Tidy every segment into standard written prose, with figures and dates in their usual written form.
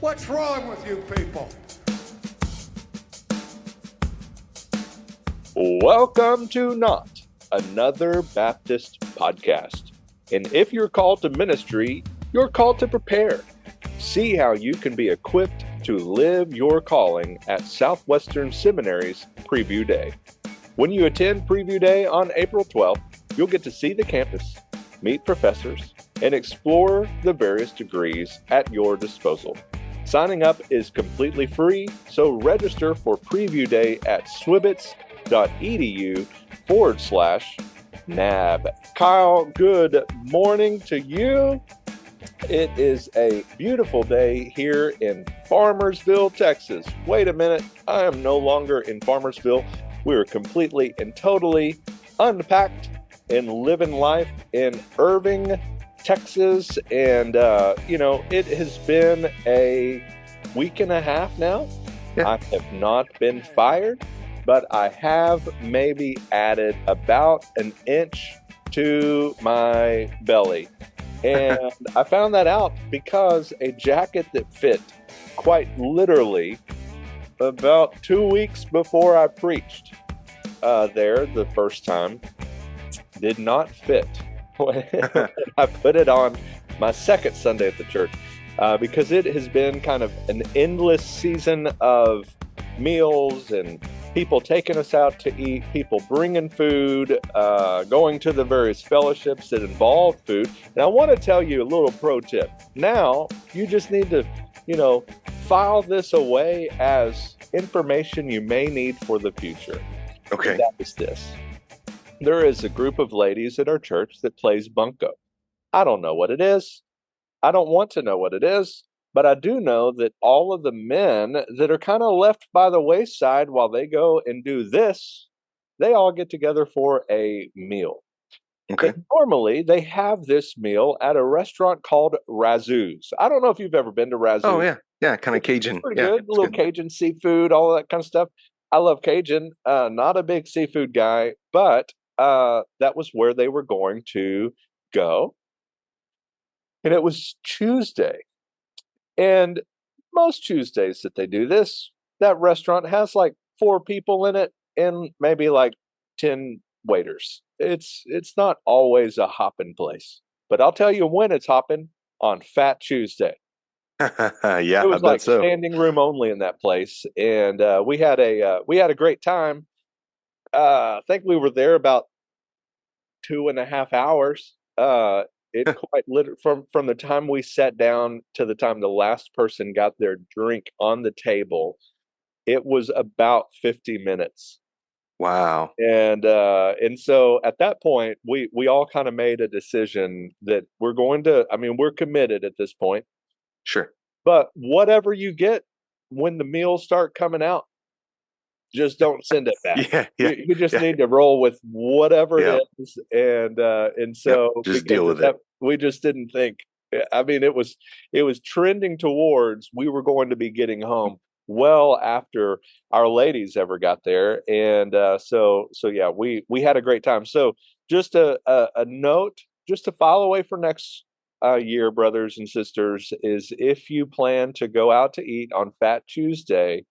What's wrong with you people? Welcome to Not Another Baptist Podcast. And if you're called to ministry, you're called to prepare. See how you can be equipped to live your calling at Southwestern Seminary's Preview Day. When you attend Preview Day on April 12th, you'll get to see the campus, meet professors, and explore the various degrees at your disposal. Signing up is completely free, so register for Preview Day at swbts.edu/NAB. Kyle, good morning to you. It is a beautiful day here in Farmersville, Texas. Wait a minute, I am no longer in Farmersville. We are completely and totally unpacked and living life in Irving, Texas. And, it has been a week and a half now. Yeah. I have not been fired, but I have maybe added about an inch to my belly. And I found that out because a jacket that fit quite literally about 2 weeks before I preached there the first time did not fit when I put it on my second Sunday at the church because it has been kind of an endless season of meals and people taking us out to eat, people bringing food, going to the various fellowships that involve food. And I want to tell you a little pro tip. Now, you just need to, file this away as information you may need for the future. Okay. And that is this. There is a group of ladies at our church that plays bunco. I don't know what it is. I don't want to know what it is. But I do know that all of the men that are kind of left by the wayside while they go and do this, they all get together for a meal. Okay. And normally, they have this meal at a restaurant called Razoo's. I don't know if you've ever been to Razoo's. Oh, yeah. Yeah, kind of Cajun. Pretty Yeah, good. A little good. Cajun seafood, all of that kind of stuff. I love Cajun. Not a big seafood guy, but that was where they were going to go. And it was Tuesday. And most Tuesdays that they do this, that restaurant has like 4 people in it and maybe like 10 waiters. It's not always a hopping place. But I'll tell you when it's hopping, on Fat Tuesday. Yeah, It was I like bet so. standing room only in that place, and we had a great time. I think we were there about 2.5 hours. It quite literally from the time we sat down to the time the last person got their drink on the table, it was about 50 minutes. Wow. And so at that point, we all kind of made a decision that we're going to. I mean, we're committed at this point. Sure. But whatever you get when the meals start coming out, just don't send it back. Yeah, yeah, You just yeah. need to roll with whatever Yep. it is, and Yep. so Just because deal of with it. that, we just didn't think. I mean, it was trending towards we were going to be getting home well after our ladies ever got there, and so yeah, we had a great time. So just a note, just to file away for next year, brothers and sisters, is if you plan to go out to eat on Fat Tuesday,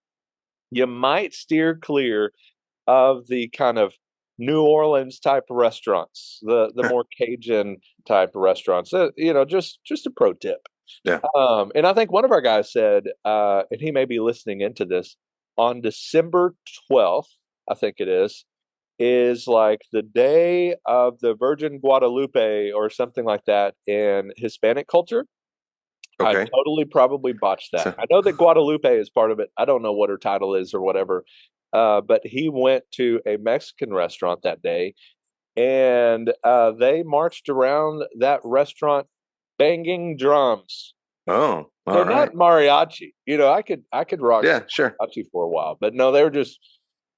you might steer clear of the kind of New Orleans type of restaurants, the more Cajun type of restaurants. Just a pro tip. Yeah. And I think one of our guys said, and he may be listening into this, on December 12th, I think it is like the day of the Virgin Guadalupe or something like that in Hispanic culture. I Okay. totally probably botched that. So, I know that Guadalupe is part of it. I don't know what her title is or whatever. But he went to a Mexican restaurant that day, and they marched around that restaurant banging drums. all They're right. not mariachi. I could rock Yeah, sure. mariachi for a while, but no, they were just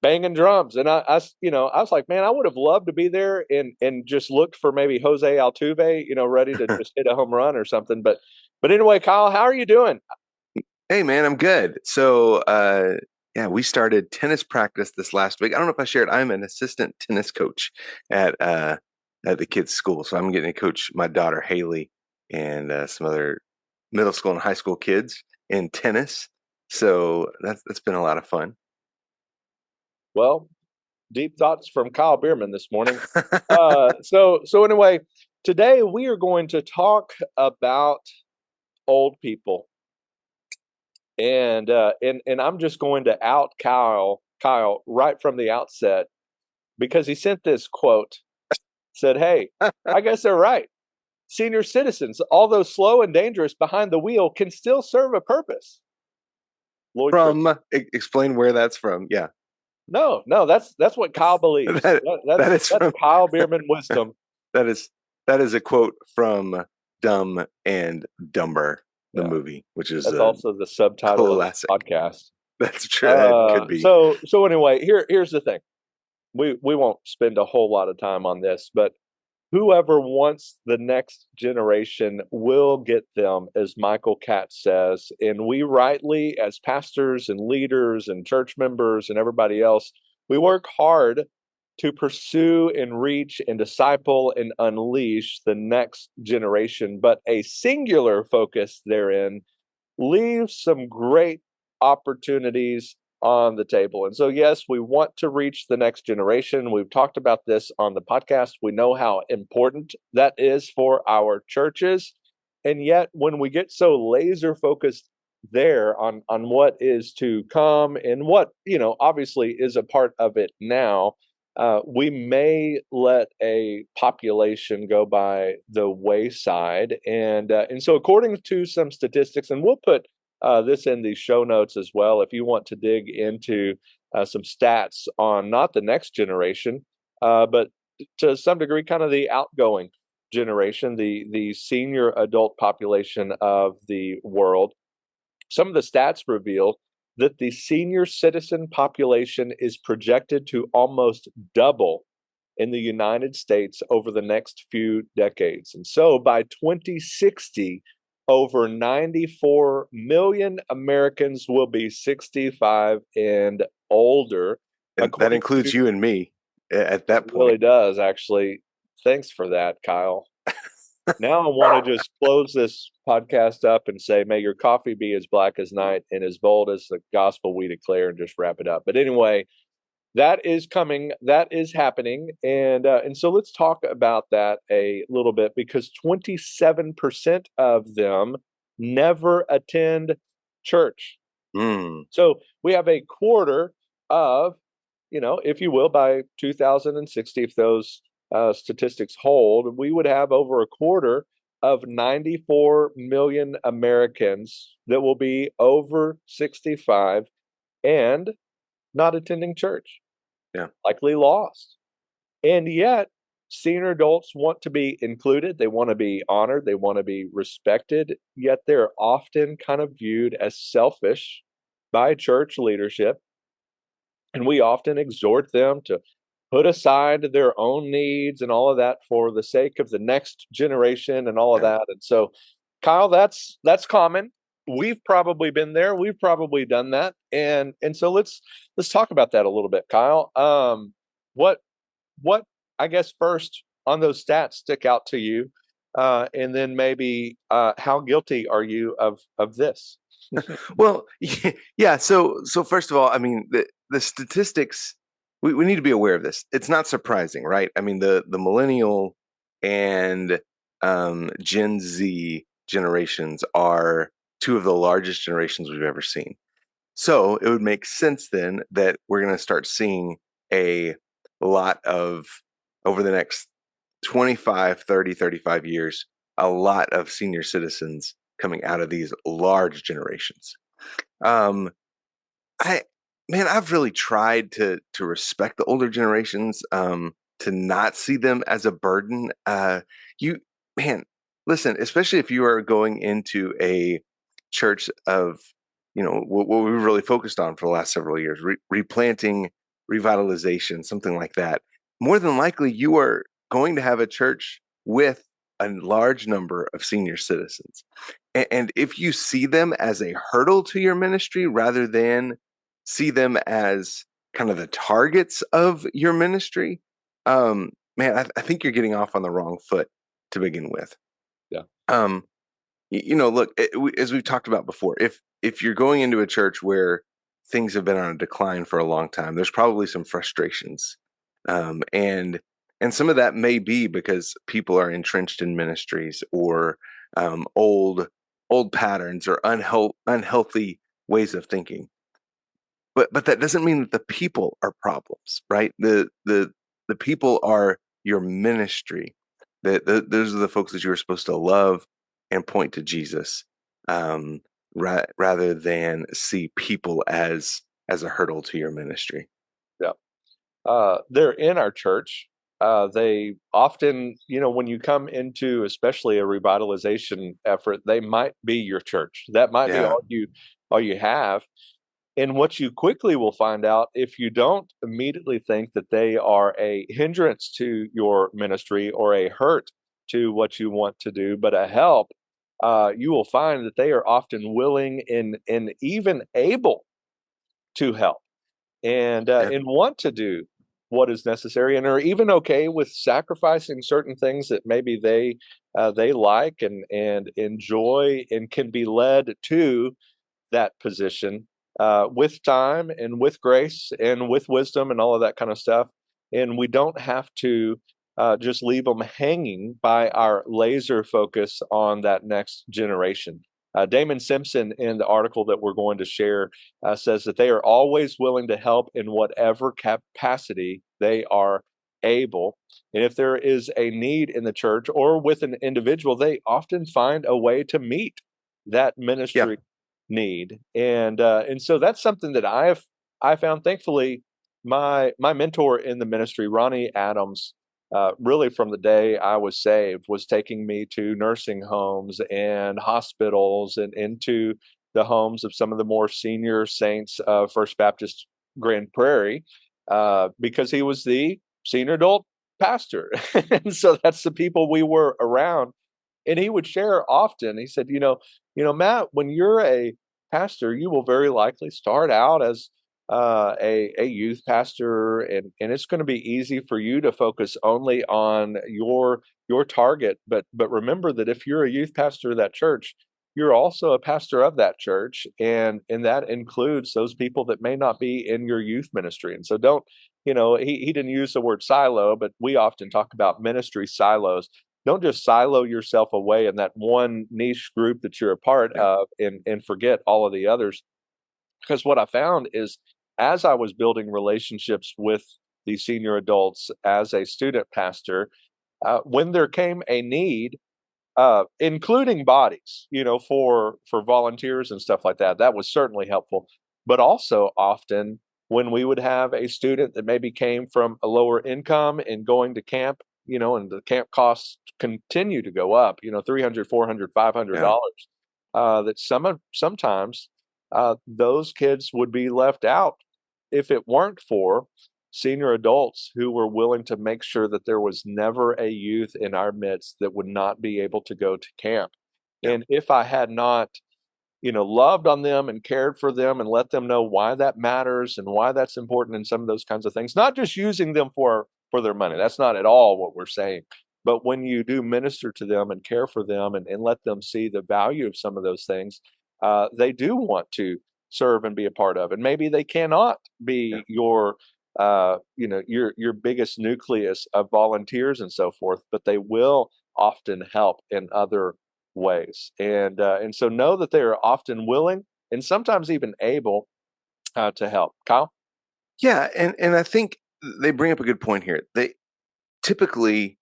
banging drums. And I was like, man, I would have loved to be there and just looked for maybe Jose Altuve, ready to just hit a home run or something. But anyway, Kyle, how are you doing? Hey, man, I'm good. So, yeah, we started tennis practice this last week. I don't know if I shared, I'm an assistant tennis coach at the kids' school. So I'm getting to coach my daughter, Haley, and some other middle school and high school kids. in tennis. So that's been a lot of fun. Well, deep thoughts from Kyle Bierman this morning. So anyway, today we are going to talk about old people, and I'm just going to out Kyle right from the outset because he sent this quote. Said, "Hey, I guess they're right. Senior citizens, although slow and dangerous behind the wheel, can still serve a purpose." Lloyd Christmas. From explain where that's from. Yeah, No, that's what Kyle believes. that that is That's from Kyle Bierman wisdom. that is a quote from Dumb and Dumber, the Yeah, movie, which is that's a also the subtitle of this classic. podcast. That's true. It could be. So anyway, here's the thing. We won't spend a whole lot of time on this, but whoever wants the next generation will get them, as Michael Katz says. And we rightly, as pastors and leaders and church members and everybody else, we work hard to pursue and reach and disciple and unleash the next generation. But a singular focus therein leaves some great opportunities on the table. And so, yes, we want to reach the next generation. We've talked about this on the podcast. We know how important that is for our churches. And yet, when we get so laser focused there on what is to come and what, obviously is a part of it now, we may let a population go by the wayside, and so according to some statistics, and we'll put this in the show notes as well, if you want to dig into some stats on not the next generation, but to some degree, kind of the outgoing generation, the senior adult population of the world. Some of the stats reveal that the senior citizen population is projected to almost double in the United States over the next few decades. And so by 2060, over 94 million Americans will be 65 and older. And that According includes to, you and me at that it really point. does, actually. Thanks for that, Kyle. Now I want to just close this podcast up and say, may your coffee be as black as night and as bold as the gospel we declare, and just wrap it up. But anyway, that is coming, that is happening, and so let's talk about that a little bit, because 27% of them never attend church. Mm. So we have a quarter of, if you will, by 2060, if those statistics hold, we would have over a quarter of 94 million Americans that will be over 65 and not attending church, Yeah. likely lost. And yet, senior adults want to be included, they want to be honored, they want to be respected, yet they're often kind of viewed as selfish by church leadership. And we often exhort them to put aside their own needs and all of that for the sake of the next generation and all of Yeah. that. And so, Kyle, that's common. We've probably been there. We've probably done that. And so let's talk about that a little bit, Kyle. What what I guess first on those stats stick out to you, and then maybe how guilty are you of this? Well, yeah. So first of all, I mean, the statistics, we need to be aware of this. It's not surprising, right? I mean, the millennial and Gen Z generations are two of the largest generations we've ever seen. So it would make sense then that we're going to start seeing a lot of, over the next 25, 30, 35 years, a lot of senior citizens coming out of these large generations. Um, I, man, I've really tried to respect the older generations, to not see them as a burden. You, man, listen, especially if you are going into a church of, what we've really focused on for the last several years, replanting, revitalization, something like that. More than likely, you are going to have a church with a large number of senior citizens. And if you see them as a hurdle to your ministry rather than see them as kind of the targets of your ministry, man, I think you're getting off on the wrong foot to begin with. Yeah. Um, Look, as we've talked about before, if you're going into a church where things have been on a decline for a long time, there's probably some frustrations, um, and and some of that may be because people are entrenched in ministries or old patterns or unhealthy ways of thinking. But that doesn't mean that the people are problems, right? The people are your ministry. Those are the folks that you are supposed to love and point to Jesus, um, rather than see people as a hurdle to your ministry. Yeah. They're in our church. They often, when you come into especially a revitalization effort, they might be your church. That might be Yeah, all you have. And what you quickly will find out if you don't immediately think that they are a hindrance to your ministry or a hurt to what you want to do, but a help, you will find that they are often willing and even able to help yeah, and want to do what is necessary and are even okay with sacrificing certain things that maybe they like and enjoy and can be led to that position with time and with grace and with wisdom and all of that kind of stuff. And we don't have to just leave them hanging by our laser focus on that next generation. Damon Simpson, in the article that we're going to share, says that they are always willing to help in whatever capacity they are able. And if there is a need in the church or with an individual, they often find a way to meet that yeah, ministry need. And so that's something that I found. Thankfully, my mentor in the ministry, Ronnie Adams, really from the day I was saved, was taking me to nursing homes and hospitals and into the homes of some of the more senior saints of First Baptist Grand Prairie, because he was the senior adult pastor, and so that's the people we were around. And he would share often. He said, Matt, when you're a pastor, you will very likely start out as a youth pastor, and it's going to be easy for you to focus only on your target. But remember that if you're a youth pastor of that church, you're also a pastor of that church, and that includes those people that may not be in your youth ministry. And so don't, he didn't use the word silo, but we often talk about ministry silos. Don't just silo yourself away in that one niche group that you're a part yeah, of and forget all of the others. Because what I found is as I was building relationships with the senior adults as a student pastor, when there came a need, including bodies, for volunteers and stuff like that. That was certainly helpful. But also often when we would have a student that maybe came from a lower income and going to camp, and the camp costs continue to go up, 300, 400, yeah, $500, that sometimes those kids would be left out if it weren't for senior adults who were willing to make sure that there was never a youth in our midst that would not be able to go to camp. yeah, And if I had not, loved on them and cared for them and let them know why that matters and why that's important and some of those kinds of things, not just using them for their money. That's not at all what we're saying. But when you do minister to them and care for them and let them see the value of some of those things, they do want to serve and be a part of. And maybe they cannot yeah. be your biggest nucleus of volunteers and so forth, but they will often help in other ways. And so know that they are often willing and sometimes even able to help. Kyle? Yeah, and I think they bring up a good point here. They typically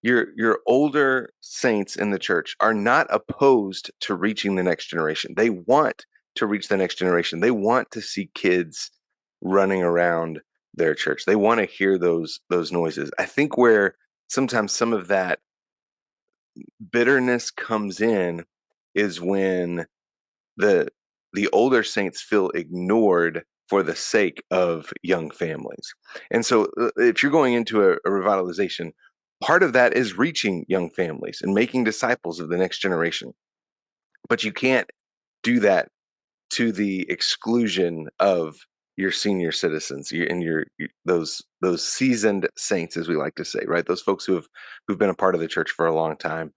your older saints in the church are not opposed to reaching the next generation. They want to reach the next generation. They want to see kids running around their church. They want to hear those noises. I think where sometimes some of that bitterness comes in is when the the older saints feel ignored for the sake of young families. And so if you're going into a revitalization, part of that is reaching young families and making disciples of the next generation. But you can't do that to the exclusion of your senior citizens and those seasoned saints, as we like to say, right? Those folks who've been a part of the church for a long time.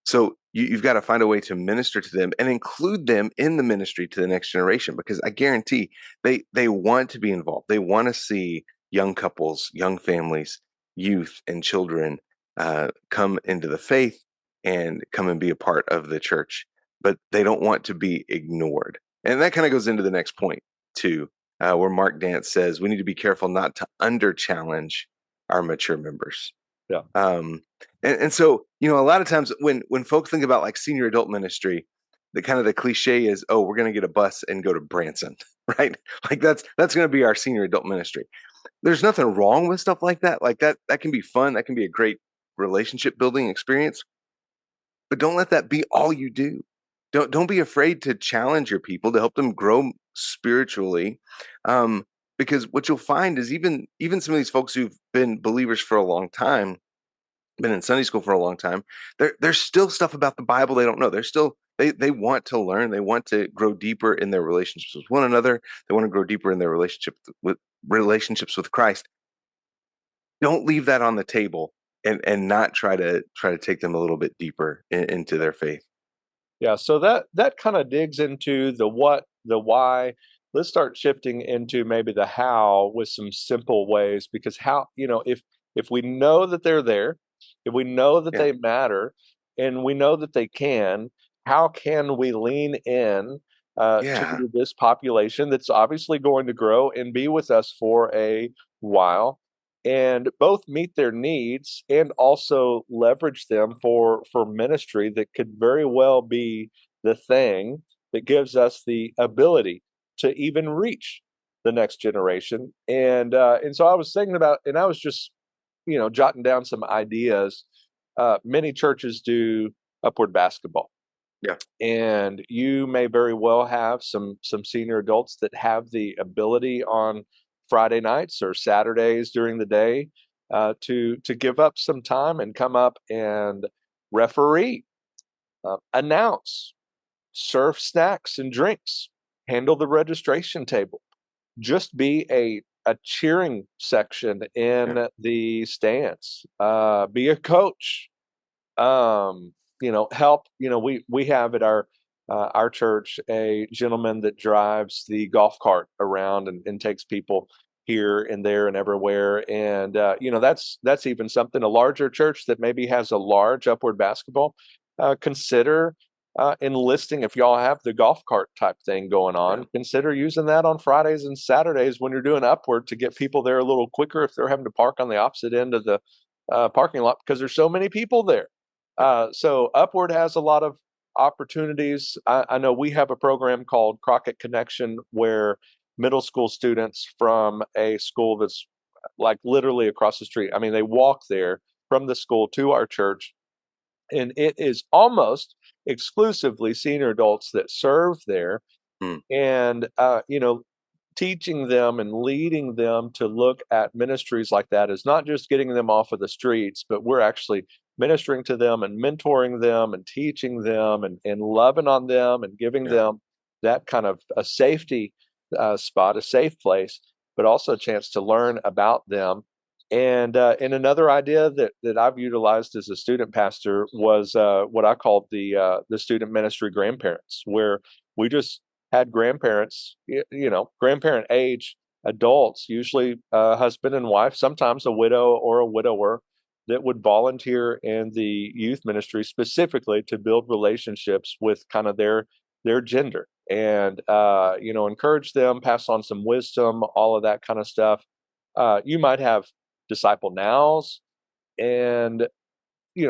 So you've got to find a way to minister to them and include them in the ministry to the next generation, because I guarantee they want to be involved. They want to see young couples, young families, youth, and children come into the faith and come and be a part of the church, but they don't want to be ignored. And that kind of goes into the next point too, where Mark Dance says we need to be careful not to under challenge our mature members. Yeah. And so, a lot of times when folks think about like senior adult ministry, the kind of the cliche is, oh, we're going to get a bus and go to Branson, right? Like that's going to be our senior adult ministry. There's nothing wrong with stuff like that. Like that can be fun. That can be a great relationship building experience. But don't let that be all you do. Don't be afraid to challenge your people, to help them grow spiritually. Because what you'll find is even some of these folks who've been believers for a long time, been in Sunday school for a long time, there's still stuff about the Bible they don't know. They're still they want to learn. They want to grow deeper in their relationships with one another. They want to grow deeper in their relationships with Christ. Don't leave that on the table and not try to take them a little bit deeper into their faith. Yeah, so that kind of digs into the what, the why. Let's start shifting into maybe the how with some simple ways, because how, if we know that they're there, if we know that Yeah. they matter, and we know that they can, how can we lean in Yeah. to this population that's obviously going to grow and be with us for a while, and both meet their needs and also leverage them for ministry that could very well be the thing that gives us the ability to even reach the next generation. And so I was thinking about, and I was just jotting down some ideas. Many churches do upward basketball, Yeah. and you may very well have some senior adults that have the ability on Friday nights or Saturdays during the day to give up some time and come up and referee, announce, serve snacks and drinks, handle the registration table, just be a cheering section Yeah. in the stands, be a coach, help. We have at our church a gentleman that drives the golf cart around and takes people here and there and everywhere. And that's even something. A larger church that maybe has a large upward basketball, consider enlisting. If y'all have the golf cart type thing going Yeah. on, consider using that on Fridays and Saturdays when you're doing upward, to get people there a little quicker if they're having to park on the opposite end of the parking lot, because there's so many people there. So Upward has a lot of opportunities. I know we have a program called Crockett Connection, where middle school students from a school that's like literally across the street, I mean, they walk there from the school to our church, and it is almost exclusively senior adults that serve there. Mm. And teaching them and leading them to look at ministries like that is not just getting them off of the streets, but we're actually ministering to them and mentoring them and teaching them and loving on them and giving Yeah. them that kind of a safety spot, a safe place, but also a chance to learn about them. And another idea that I've utilized as a student pastor was what I called the student ministry grandparents, where we just had grandparents, grandparent age adults, usually husband and wife, sometimes a widow or a widower, that would volunteer in the youth ministry specifically to build relationships with kind of their gender, and encourage them, pass on some wisdom, all of that kind of stuff. You might have disciple nows, and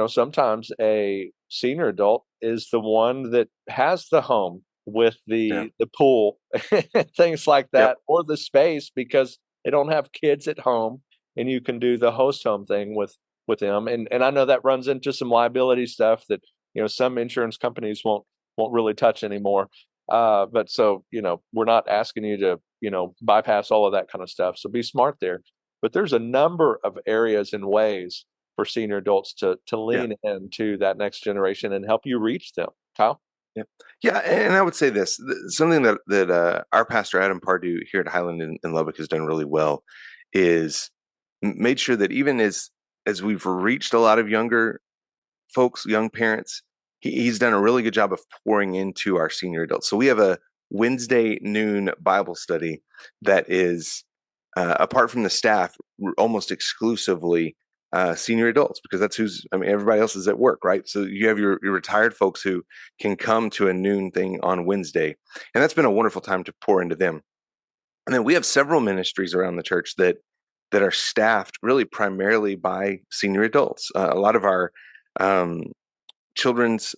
sometimes a senior adult is the one that has the home with Yeah. the pool, things like Yep. that, or the space, because they don't have kids at home, and you can do the host home thing with them. And I know that runs into some liability stuff that some insurance companies won't really touch anymore. But so we're not asking you to bypass all of that kind of stuff. So be smart there. But there's a number of areas and ways for senior adults to Yeah. lean into that next generation and help you reach them. Kyle? Yeah. Yeah. And I would say this, something that our pastor, Adam Pardue, here at Highland in Lubbock has done really well is made sure that even as we've reached a lot of younger folks, young parents, he's done a really good job of pouring into our senior adults. So we have a Wednesday noon Bible study that is, apart from the staff, almost exclusively senior adults, because that's everybody else is at work, right? So you have your retired folks who can come to a noon thing on Wednesday. And that's been a wonderful time to pour into them. And then we have several ministries around the church that are staffed really primarily by senior adults. A lot of our children's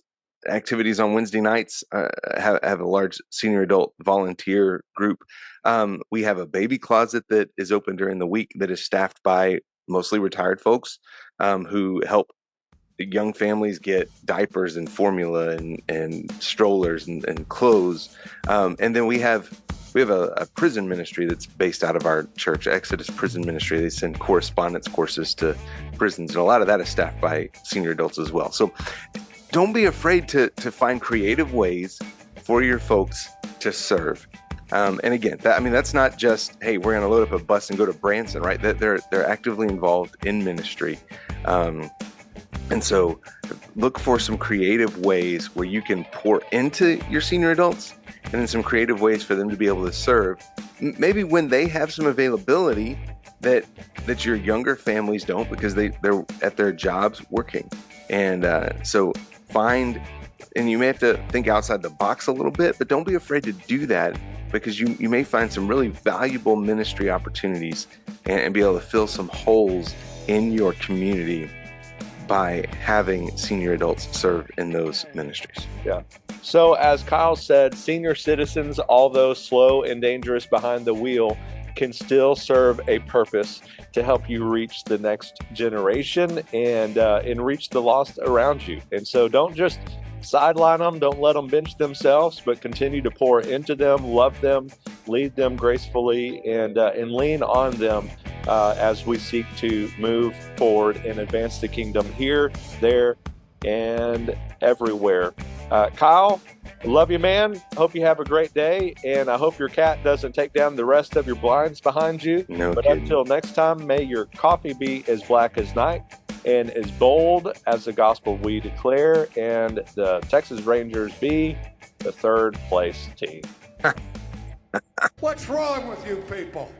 activities on Wednesday nights have a large senior adult volunteer group. We have a baby closet that is open during the week that is staffed by mostly retired folks who help young families get diapers and formula and strollers and clothes. And then we have a prison ministry that's based out of our church, Exodus Prison Ministry. They send correspondence courses to prisons, and a lot of that is staffed by senior adults as well. So don't be afraid to find creative ways for your folks to serve. And again, that's not just, hey, we're going to load up a bus and go to Branson, right? That they're actively involved in ministry. And so look for some creative ways where you can pour into your senior adults, and then some creative ways for them to be able to serve. Maybe when they have some availability that your younger families don't, because they're at their jobs working. And so find, and you may have to think outside the box a little bit, but don't be afraid to do that, because you may find some really valuable ministry opportunities and be able to fill some holes in your community by having senior adults serve in those ministries. Yeah. So as Kyle said, senior citizens, although slow and dangerous behind the wheel, can still serve a purpose to help you reach the next generation and reach the lost around you. And so don't just sideline them, don't let them bench themselves, but continue to pour into them, love them, lead them gracefully, and lean on them as we seek to move forward and advance the kingdom here, there, and everywhere. Kyle, love you, man. Hope you have a great day, and I hope your cat doesn't take down the rest of your blinds behind you. No but kidding. Until next time, may your coffee be as black as night and as bold as the gospel we declare, and the Texas Rangers be the third place team. What's wrong with you people?